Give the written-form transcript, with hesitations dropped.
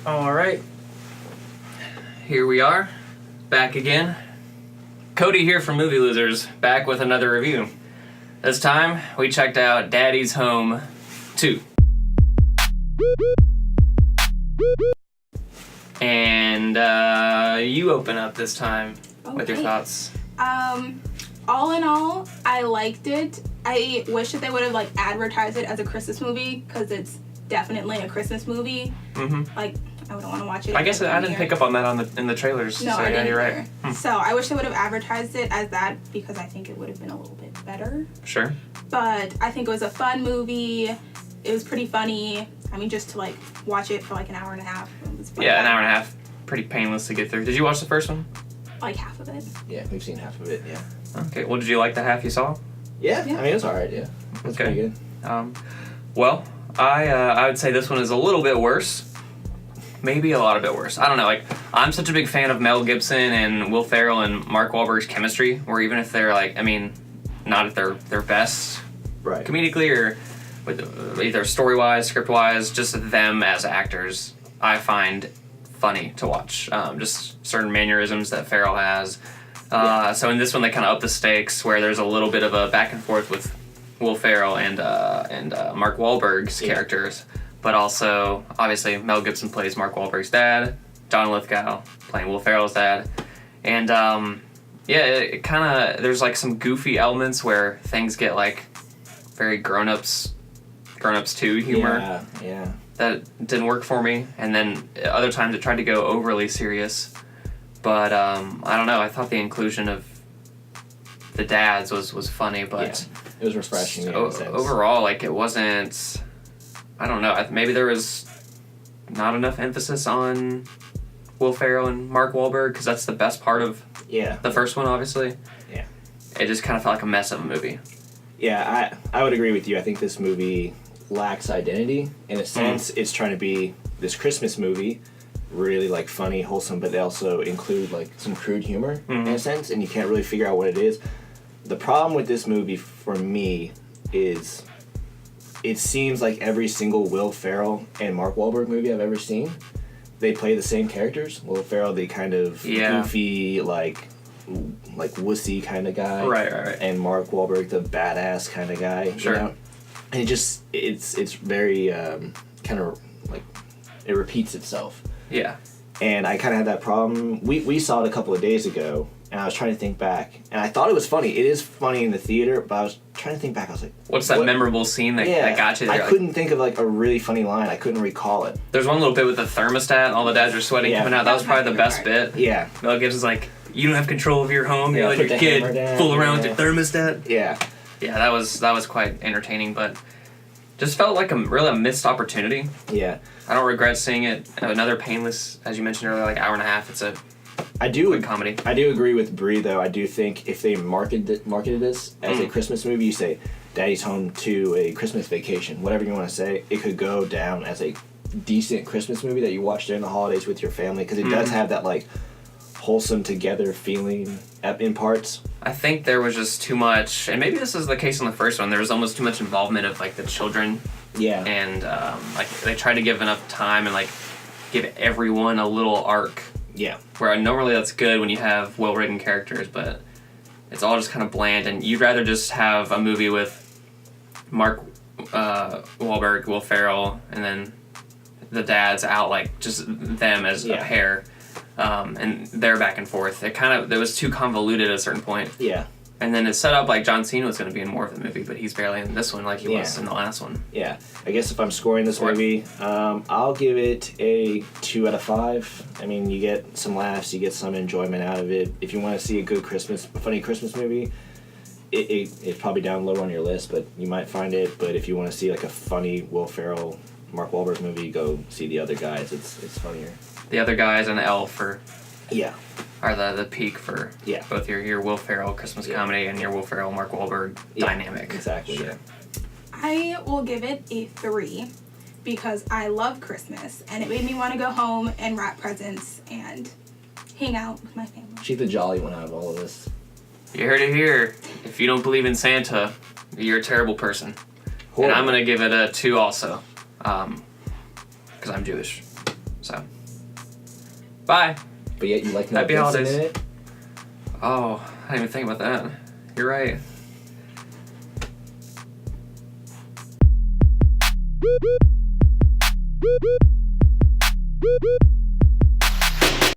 All right. Here we are, back again. Cody here from Movie Losers, back with another review. This time, we checked out Daddy's Home 2. And you open up this time with your thoughts. All in all, I liked it. I wish that they would have advertised it as a Christmas movie, because it's definitely a Christmas movie. Mm-hmm. I wouldn't want to watch it. I guess I didn't pick up on that in the trailers. No, so I didn't you're either. right. So I wish they would have advertised it as that, because I think it would have been a little bit better. Sure. But I think it was a fun movie. It was pretty funny. I mean, just to watch it for an hour and a half. It was Yeah, an hour and a half. Pretty painless to get through. Did you watch the first one? Half of it. Yeah, we've seen half of it, yeah. Okay, well, did you like the half you saw? Yeah, I mean, it was alright, yeah. It was pretty good. Well, I would say this one is a little bit worse. Maybe a lot of bit worse. I don't know. I'm such a big fan of Mel Gibson and Will Ferrell and Mark Wahlberg's chemistry, where even if they're not at their best, right, comedically or with either story-wise, script-wise, just them as actors, I find funny to watch. Just certain mannerisms that Ferrell has. So in this one, they kind of up the stakes, where there's a little bit of a back and forth with Will Ferrell and Mark Wahlberg's characters, but also obviously Mel Gibson plays Mark Wahlberg's dad, John Lithgow playing Will Ferrell's dad, and it kind of, there's some goofy elements where things get very grown-ups 2 humor. Yeah. That didn't work for me, and then other times it tried to go overly serious. But I don't know. I thought the inclusion of the dads was funny, but it was refreshing. In a sense. Overall, it wasn't. I don't know. Maybe there was not enough emphasis on Will Ferrell and Mark Wahlberg, because that's the best part of the first one, obviously. Yeah. It just kind of felt like a mess of a movie. Yeah, I would agree with you. I think this movie lacks identity. In a sense, it's trying to be this Christmas movie, really funny, wholesome, but they also include some crude humor in a sense, and you can't really figure out what it is. The problem with this movie for me is it seems like every single Will Ferrell and Mark Wahlberg movie I've ever seen, they play the same characters. Will Ferrell, the kind of goofy, wussy kind of guy. Right. And Mark Wahlberg, the badass kind of guy. Sure. You know? And it's very kind of it repeats itself. Yeah. And I kind of had that problem. We saw it a couple of days ago, and I was trying to think back. And I thought it was funny. It is funny in the theater, but I was trying to think back. I was like, what's that memorable scene that got you there? I couldn't think of a really funny line. I couldn't recall it. There's one little bit with the thermostat and all the dads are sweating coming out. That was probably the best bit. Yeah. Mel Gibson's you don't have control of your home. You let your kid fool around with your thermostat. Yeah. Yeah, that was quite entertaining, but just felt like a missed opportunity. Yeah. I don't regret seeing it. Another painless, as you mentioned earlier, hour and a half. It's a good comedy. I do agree with Brie, though. I do think if they marketed this as a Christmas movie, you say Daddy's Home 2, a Christmas Vacation, whatever you want to say, it could go down as a decent Christmas movie that you watch during the holidays with your family, because it does have that wholesome together feeling in parts. I think there was just too much, and maybe this is the case in the first one, there was almost too much involvement of the children. Yeah. And they tried to give enough time and give everyone a little arc. Yeah. Where normally that's good when you have well-written characters, but it's all just kind of bland, and you'd rather just have a movie with Mark Wahlberg, Will Ferrell, and then the dads out, just them as a pair. And they're back and forth. It was too convoluted at a certain point. Yeah. And then it's set up John Cena was going to be in more of the movie, but he's barely in this one he was in the last one. Yeah. I guess if I'm scoring this movie, I'll give it a 2 out of 5. I mean, you get some laughs, you get some enjoyment out of it. If you want to see a good funny Christmas movie, it's probably down low on your list, but you might find it. But if you want to see a funny Will Ferrell, Mark Wahlberg movie, go see The Other Guys. It's funnier. The Other Guys and Elf are the peak for both your Will Ferrell Christmas comedy and your Will Ferrell Mark Wahlberg dynamic. Exactly. Sure. Yeah. I will give it a 3 because I love Christmas and it made me want to go home and wrap presents and hang out with my family. She's the jolly one out of all of this. You heard it here. If you don't believe in Santa, you're a terrible person. Horrible. And I'm going to give it a 2 also. Because I'm Jewish. So, bye. But yet you like Mel Happy Gibson holidays. in it. Oh, I didn't even think about that. You're right.